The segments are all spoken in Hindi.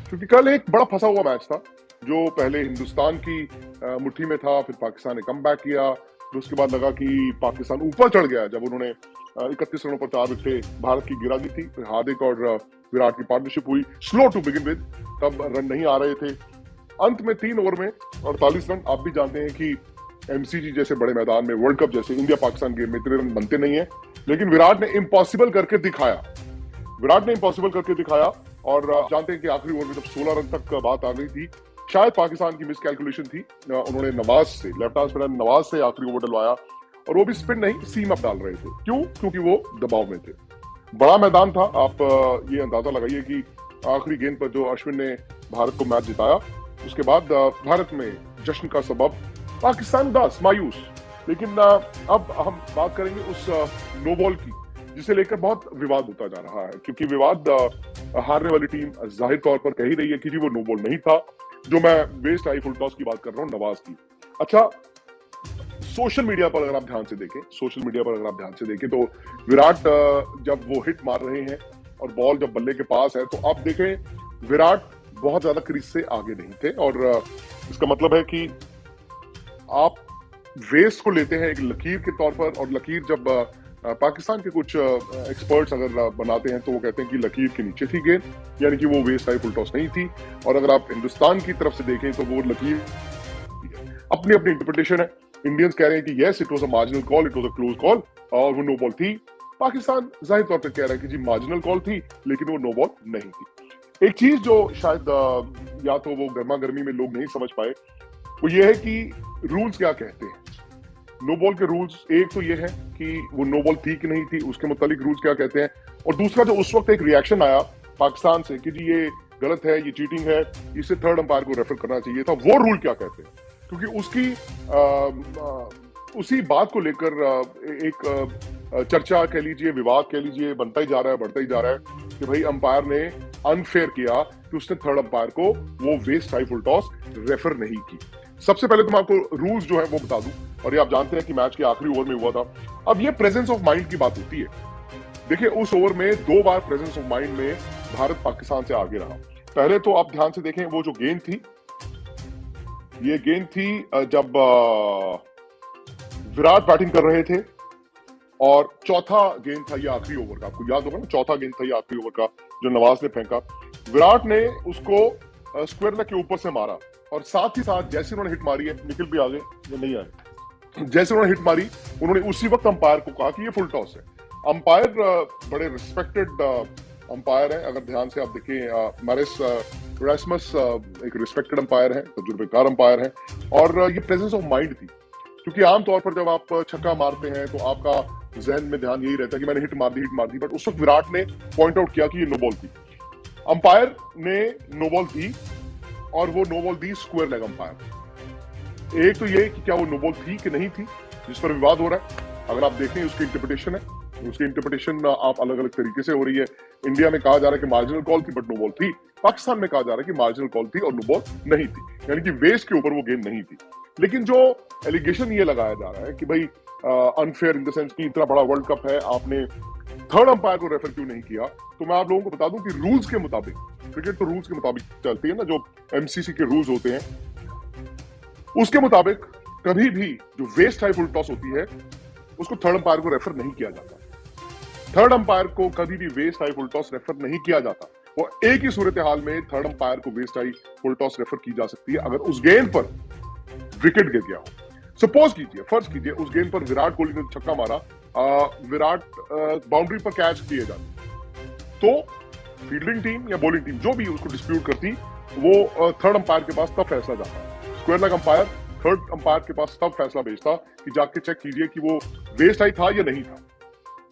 क्योंकि कल एक बड़ा फंसा हुआ मैच था, जो पहले हिंदुस्तान की मुट्ठी में था, फिर पाकिस्तान ने कमबैक किया, फिर उसके बाद लगा कि पाकिस्तान ऊपर चढ़ गया जब उन्होंने 31 रनों पर 4 विकेटें भारत की गिरा दी थी। फिर हार्दिक और विराट की पार्टनरशिप हुई, स्लो टू बिगिन विद, तब रन नहीं आ रहे थे। अंत में 3 ओवर में 48 रन। आप भी जानते हैं कि एमसीजी जैसे बड़े मैदान में, वर्ल्ड कप जैसे इंडिया पाकिस्तान गेम में इतने रन बनते नहीं है, लेकिन विराट ने इम्पॉसिबल करके दिखाया। और जानते हैं कि आखिरी ओवर में जब 16 रन तक बात आ गई थी, शायद पाकिस्तान की मिस कैलकुलेशन थी। उन्होंने नवाज से, लेफ्ट आर्म स्पिनर नवाज से आखिरी ओवर डलवाया, और वो भी स्पिन नहीं, सीम अप डाल रहे थे। क्यों? क्योंकि वो दबाव में थे। बड़ा मैदान था। आप ये अंदाजा लगाइए कि आखिरी गेंद पर जो अश्विन ने भारत को मैच जिताया, उसके बाद भारत में जश्न का सबब, पाकिस्तान उदास, मायूस। लेकिन अब हम बात करेंगे उस नो बॉल की, जिसे लेकर बहुत विवाद होता जा रहा है, क्योंकि विवाद हारने वाली टीम जाहिर तौर पर कह ही रही है कि जी वो नो बॉल नहीं था। जो मैं वेस्ट आई फुल टॉस की बात कर रहा हूँ, नवाज की। अच्छा, सोशल मीडिया पर अगर आप ध्यान से देखें तो विराट जब वो हिट मार रहे हैं और बॉल जब बल्ले के पास है, तो आप देखें विराट बहुत ज्यादा क्रीज से आगे नहीं थे। और इसका मतलब है कि आप वेस्ट को लेते हैं एक लकीर के तौर पर, और लकीर जब पाकिस्तान के कुछ एक्सपर्ट्स अगर बनाते हैं तो वो कहते हैं कि लकीर के नीचे थी गेंद, यानी कि वो वेस्ट आई फुल टॉस नहीं थी। और अगर आप हिंदुस्तान की तरफ से देखें तो वो लकीर, अपनी अपनी इंटरप्रिटेशन है। इंडियंस कह रहे हैं कि yes it was a marginal call, it was a close call, और वो नो बॉल थी। पाकिस्तान जाहिर तौर पर कह रहा है कि जी मार्जिनल कॉल थी, लेकिन वो नो बॉल नहीं थी। एक चीज जो शायद या तो वो गर्मा गर्मी में लोग नहीं समझ पाए, वो ये है कि रूल्स क्या कहते हैं। नो बॉल के रूल्स, एक तो ये है कि वो नो बॉल थी कि नहीं थी, उसके मुतालिक रूल्स क्या कहते हैं। और दूसरा, जो उस वक्त एक रिएक्शन आया पाकिस्तान से कि जी ये गलत है, ये चीटिंग है, इसे थर्ड अंपायर को रेफर करना चाहिए था, वो रूल क्या कहते हैं। क्योंकि उसी बात को लेकर एक चर्चा कह लीजिए, विवाद कह लीजिए, बनता ही जा रहा है, बढ़ता ही जा रहा है कि भाई अंपायर ने अनफेयर किया कि उसने थर्ड अंपायर को वो वेस्ट आई फुल टॉस रेफर नहीं की। सबसे पहले तो मैं आपको रूल्स जो है वो बता दूं, और ये आप जानते हैं कि मैच के आखिरी ओवर में हुआ था। अब ये प्रेजेंस ऑफ माइंड की बात होती है। देखिए, उस ओवर में 2 बार प्रेजेंस ऑफ माइंड में भारत पाकिस्तान से आगे रहा। पहले तो आप ध्यान से देखें, वो जो गेंद थी, ये गेंद थी जब विराट बैटिंग कर रहे थे, और चौथा गेंद था ये आखिरी ओवर का। आपको याद होगा ना, चौथा गेंद था ये आखिरी ओवर का, जो नवाज ने फेंका। विराट ने उसको स्क्वायर लेग के ऊपर से मारा, और साथ ही साथ जैसे उन्होंने हिट मारी है, निखिल भी आ गए या नहीं आए, जैसे उन्होंने हिट मारी, उन्होंने उसी वक्त अंपायर को कहा कि ये फुल टॉस है। अंपायर बड़े रिस्पेक्टेड अंपायर है। अगर ध्यान से आप देखें, मैरिस रैसमस एक रिस्पेक्टेड अंपायर है, तजुर्बेकार अंपायर है। और ये प्रेजेंस ऑफ माइंड थी, क्योंकि आमतौर पर जब आप छक्का मारते हैं तो आपका जहन में ध्यान यही रहता है कि मैंने हिट मार दी, बट उस वक्त विराट ने पॉइंट आउट किया कि ये नो बॉल थी। अंपायर ने नो बॉल दी, और वो नो बॉल दी स्क्वायर लेग अंपायर। एक तो ये कि क्या वो नो बॉल थी कि नहीं थी, जिस पर विवाद हो रहा है। अगर आप देखें, उसकी इंटरप्रिटेशन है, उसकी इंटरप्रिटेशन आप अलग अलग तरीके से हो रही है। इंडिया में कहा जा रहा है कि मार्जिनल कॉल थी बट नो बॉल थी, पाकिस्तान में कहा जा रहा है कि मार्जिनल कॉल थी और नो बॉल नहीं थी, यानी कि वेस्ट के ऊपर वो गेंद नहीं थी। लेकिन जो एलिगेशन ये लगाया जा रहा है कि भाई अनफेयर इन द सेंस कि इतना बड़ा वर्ल्ड कप है, आपने थर्ड अंपायर को रेफर क्यों नहीं किया, तो मैं आप लोगों को बता दूं कि रूल्स के मुताबिक, क्रिकेट तो रूल्स के मुताबिक चलती है ना, जो एमसीसी के रूल्स होते हैं, उसके मुताबिक कभी भी जो वेस्ट आई फुल टॉस होती है, उसको थर्ड अंपायर को रेफर नहीं किया जाता। थर्ड अंपायर को कभी भी वेस्ट आई फुल टॉस रेफर नहीं किया जाता। वो एक ही सूरत हाल में थर्ड अंपायर को वेस्ट आई फुल टॉस रेफर की जा सकती है, अगर उस गेंद पर विकेट गिर गया हो। सपोज कीजिए, फर्ज कीजिए, उस गेंद पर विराट कोहली ने छक्का मारा, विराट बाउंड्री पर कैच किए जाते, तो फील्डिंग टीम या बॉलिंग टीम जो भी उसको डिस्प्यूट करती, वो थर्ड अंपायर के पास तब फैसला जाता। Square leg umpire third umpire के पास तब फैसला भेजता कि जाके चेक कीजिए कि वो वेस्ट आई था या नहीं था।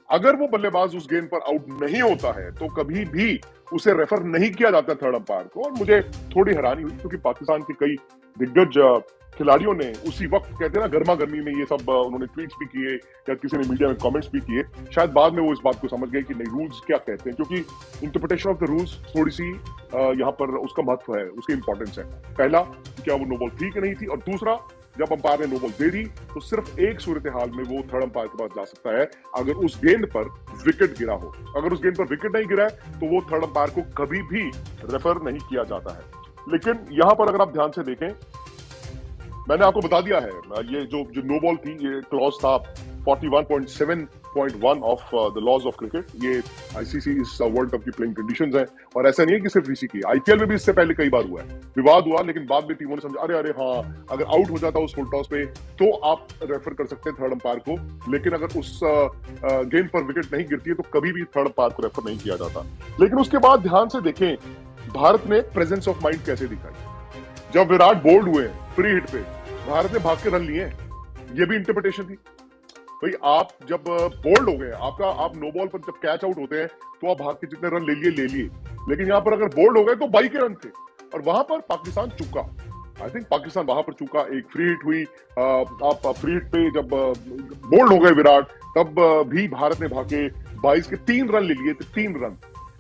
अगर वो बल्लेबाज उस गेंद पर आउट नहीं होता है, तो कभी भी उसे रेफर नहीं किया जाता थर्ड अंपायर को। और मुझे थोड़ी हैरानी हुई, क्योंकि पाकिस्तान के कई दिग्गज खिलाड़ियों ने उसी वक्त, कहते हैं ना, गर्मा गर्मी में ये सब उन्होंने ट्वीट्स भी किए, या किसी ने मीडिया में कमेंट्स भी किए। शायद बाद में वो इस बात को समझ गए कि नहीं, रूल्स क्या कहते हैं, क्योंकि इंटरप्रिटेशन ऑफ द रूल्स थोड़ी सी यहाँ पर उसका महत्व है, उसकी इंपॉर्टेंस है। पहला, क्या वो नो बॉल थी कि नहीं थी, और दूसरा, जब अंपायर ने नो बॉल दे दी तो सिर्फ एक सूरत हाल में वो थर्ड अंपायर के पास जा सकता है, अगर उस गेंद पर विकेट गिरा हो। अगर उस गेंद पर विकेट नहीं गिरा है तो वो थर्ड अंपायर को कभी भी रेफर नहीं किया जाता है। लेकिन यहां पर अगर आप ध्यान से देखें, मैंने आपको बता दिया है, ये जो नो बॉल थी, ये क्लॉज था 41.7.1 of the laws of cricket. ये आईसीसी इस वर्ल्ड कप की प्लेइंग कंडीशंस हैं, और ऐसा नहीं है कि सिर्फ इसी की, आईपीएल में भी इससे पहले कई बार हुआ है, विवाद हुआ, लेकिन बाद में टीमों ने समझा अरे हाँ, अगर आउट हो जाता उस फुल टॉस पे तो आप रेफर कर सकते हैं थर्ड अंपायर को, लेकिन अगर उस गेंद पर विकेट नहीं गिरती है तो कभी भी थर्ड अंपायर को रेफर नहीं किया जाता। लेकिन उसके बाद ध्यान से देखें भारत ने प्रेजेंस ऑफ माइंड कैसे दिखाई। जब विराट बोल्ड हुए फ्री हिट पे, भारत ने भाग के रन लिए, ये भी इंटरप्रिटेशन थी। भाई आप जब बोल्ड हो गए, आप नो बॉल पर जब कैच आउट होते हैं तो आप भाग के जितने रन ले लिए, लेकिन यहाँ पर अगर बोल्ड हो गए तो 22 के रन थे, और वहां पर पाकिस्तान चुका। आई थिंक पाकिस्तान वहां पर चुका, एक फ्री हिट हुई, आप फ्री हिट पे जब बोल्ड हो गए विराट, तब भी भारत ने भागे 22 के 3 रन ले लिए थे, 3 रन।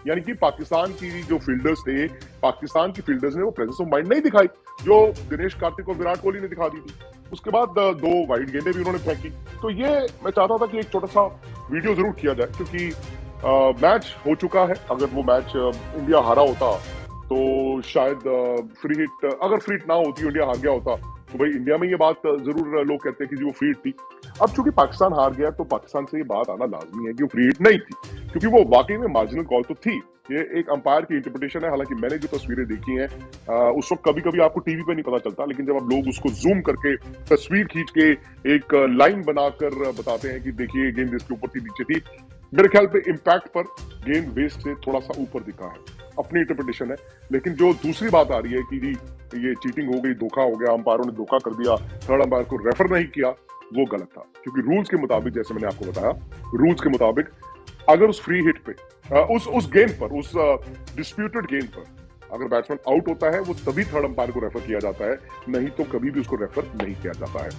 यानी कि पाकिस्तान की जो फील्डर्स थे, पाकिस्तान की फील्डर्स ने वो प्रेजेंस ऑफ माइंड नहीं दिखाई जो दिनेश कार्तिक और विराट कोहली ने दिखा दी थी। उसके बाद 2 वाइड गेंदें भी उन्होंने फेंकी। तो ये मैं चाहता था कि एक छोटा सा वीडियो जरूर किया जाए, क्योंकि मैच हो चुका है। अगर वो मैच इंडिया हारा होता तो शायद फ्री हिट, अगर फ्री हिट ना होती, इंडिया हार गया होता, तो भाई इंडिया में ये बात जरूर लोग कहते हैं कि जी वो फ्री हिट थी। अब चूंकि पाकिस्तान हार गया तो पाकिस्तान से ये बात आना लाजमी है कि वो फ्री हिट नहीं थी, क्योंकि वो वाकई में मार्जिनल कॉल तो थी। ये एक अंपायर की इंटरप्रिटेशन है। हालांकि मैंने जो तस्वीरें देखी हैं, उस वक्त कभी कभी आपको टीवी पे नहीं पता चलता, लेकिन जब आप लोग उसको जूम करके तस्वीर खींच के एक लाइन बनाकर बताते हैं कि देखिए गेंद इसके ऊपर थी, नीचे थी, मेरे ख्याल पे इंपैक्ट पर गेंद बेस से थोड़ा सा ऊपर दिखा है, अपनी इंटरप्रिटेशन है। लेकिन जो दूसरी बात आ रही है कि जी ये चीटिंग हो गई, धोखा हो गया, अंपायरों ने धोखा कर दिया, थर्ड अंपायर को रेफर नहीं किया, वो गलत था। क्योंकि रूल्स के मुताबिक, जैसे मैंने आपको बताया, रूल्स के मुताबिक अगर उस फ्री हिट पे, उस गेंद पर, उस डिस्प्यूटेड गेंद पर अगर बैट्समैन आउट होता है, वो तभी थर्ड अंपायर को रेफर किया जाता है, नहीं तो कभी भी उसको रेफर नहीं किया जाता है।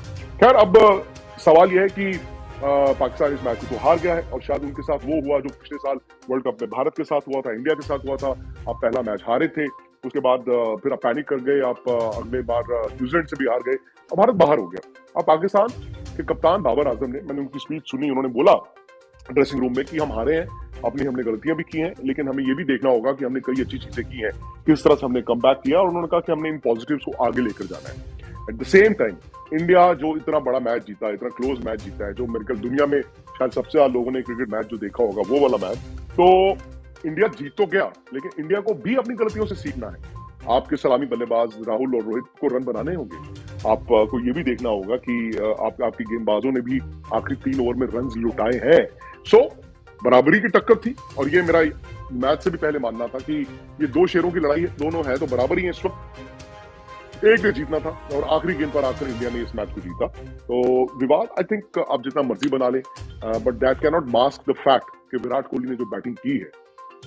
खैर, अब सवाल यह है कि पाकिस्तान इस मैच को हार गया है, और शायद उनके साथ वो हुआ जो पिछले साल वर्ल्ड कप में भारत के साथ हुआ था, इंडिया के साथ हुआ था। आप पहला मैच हारे थे, उसके बाद फिर आप पैनिक कर गए, आप अगले बार न्यूजीलैंड से भी हार गए और भारत बाहर हो गया। अब पाकिस्तान के कप्तान बाबर आजम ने, मैंने उनकी स्पीच सुनी, उन्होंने बोला ड्रेसिंग रूम में कि हम हारे हैं, हमने गलतियां भी की हैं, लेकिन हमें ये भी देखना होगा कि हमने कई अच्छी चीजें की हैं, किस तरह से हमने कम बैक किया, और उन्होंने कहा कि हमने इन पॉजिटिव्स को आगे लेकर जाना है। At the same time India जो इतना बड़ा मैच जीता, इतना क्लोज मैच जीता है, जो मेरे ख्याल दुनिया में शायद सबसे ज्यादा लोगों ने क्रिकेट मैच जो देखा होगा वो वाला मैच, तो इंडिया जीत तो गया, लेकिन इंडिया को भी अपनी गलतियों से सीखना है। आपके सलामी बल्लेबाज राहुल और रोहित को रन बनाने होंगे, आपको ये भी देखना होगा कि आपकी गेंदबाजों ने भी आखिरी 3 ओवर में रन लुटाए हैं। सो बराबरी की टक्कर थी, और ये मेरा मैच से भी पहले मानना था कि ये 2 शेरों की लड़ाई है, दोनों है तो बराबरी है इस वक्त। एक ने जीतना था और आखिरी गेंद पर आकर इंडिया ने इस मैच को जीता। तो विवाद आई थिंक आप जितना मर्जी बना ले, but that can not mask the fact कि विराट कोहली ने जो बैटिंग की है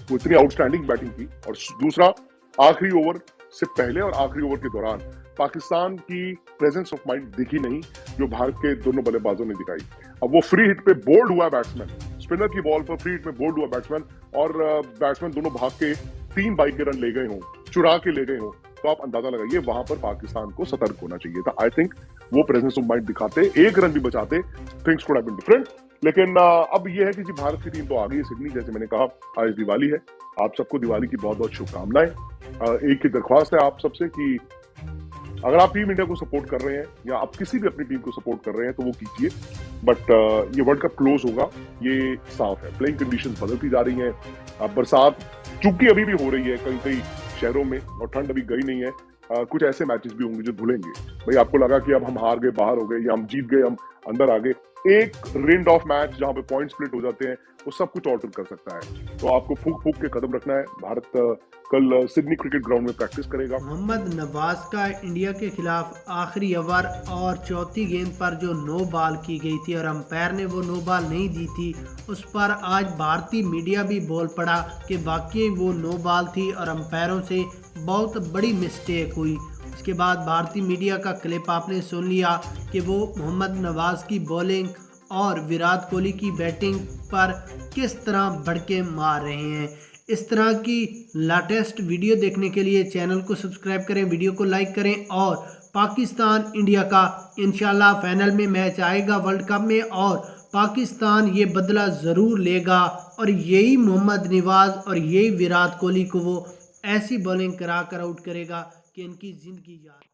वो इतनी आउटस्टैंडिंग बैटिंग की, और दूसरा आखिरी ओवर से पहले और आखिरी ओवर के दौरान पाकिस्तान की प्रेजेंस ऑफ माइंड दिखी नहीं जो भारत के दोनों बल्लेबाजों ने दिखाई। अब वो फ्री हिट पे बोल्ड हुआ बैट्समैन, स्पिनर की बॉल पर फ्री हिट में बोल्ड हुआ बैट्समैन, और बैट्समैन दोनों भाग के 3 बाई के रन ले गए हों, चुरा के ले गए हों, तो आप अंदाजा लगाइए वहां पर पाकिस्तान को सतर्क होना चाहिए था। आई थिंक वो प्रेजेंस ऑफ माइंड दिखाते, 1 रन भी बचाते, things could have been different. लेकिन अब ये है कि जी भारत की टीम तो आ गई है सिडनी, जैसे मैंने कहा आज दिवाली है, आप सबको दिवाली की बहुत बहुत शुभकामनाएं। एक ही दरख्वास्त है आप सबसे कि अगर आप टीम इंडिया को सपोर्ट कर रहे हैं या आप किसी भी अपनी टीम को सपोर्ट कर रहे हैं तो वो कीजिए, बट ये वर्ल्ड कप क्लोज होगा, ये साफ है। प्लेइंग कंडीशंस बदलती जा रही हैं, बरसात चूंकि अभी भी हो रही है कई कई शहरों में, और ठंड अभी गई नहीं है, कुछ ऐसे मैचेस भी होंगे जो धुलेंगे। भाई आपको लगा कि अब हम हार गए, बाहर हो गए, या हम जीत गए, हम अंदर आ गए, एक रेंड ऑफ मैच जहां पे पॉइंट स्प्लिट हो जाते हैं वो सब कुछ ऑल्टर कर सकता है। तो आपको फूक फूक के कदम रखना है। भारत कल सिडनी क्रिकेट ग्राउंड में प्रैक्टिस करेगा। मोहम्मद नवाज का इंडिया के खिलाफ आखिरी ओवर और चौथी गेंद पर जो नो बॉल की गई थी और अंपायर ने वो नो बॉल नहीं दी थी, उस पर आज भारतीय मीडिया भी बोल पड़ा कि वाकई वो नो बॉल थी और अंपायरों से बहुत बड़ी मिस्टेक हुई। उसके बाद भारतीय मीडिया का क्लिप आपने सुन लिया कि वो मोहम्मद नवाज की बॉलिंग और विराट कोहली की बैटिंग पर किस तरह भड़के मार रहे हैं। इस तरह की लेटेस्ट वीडियो देखने के लिए चैनल को सब्सक्राइब करें, वीडियो को लाइक करें और पाकिस्तान इंडिया का इंशाल्लाह फाइनल में मैच आएगा वर्ल्ड कप में और पाकिस्तान ये बदला ज़रूर लेगा और यही मोहम्मद नवाज और यही विराट कोहली को वो ऐसी बॉलिंग करा कर आउट करेगा कि इनकी ज़िंदगी याद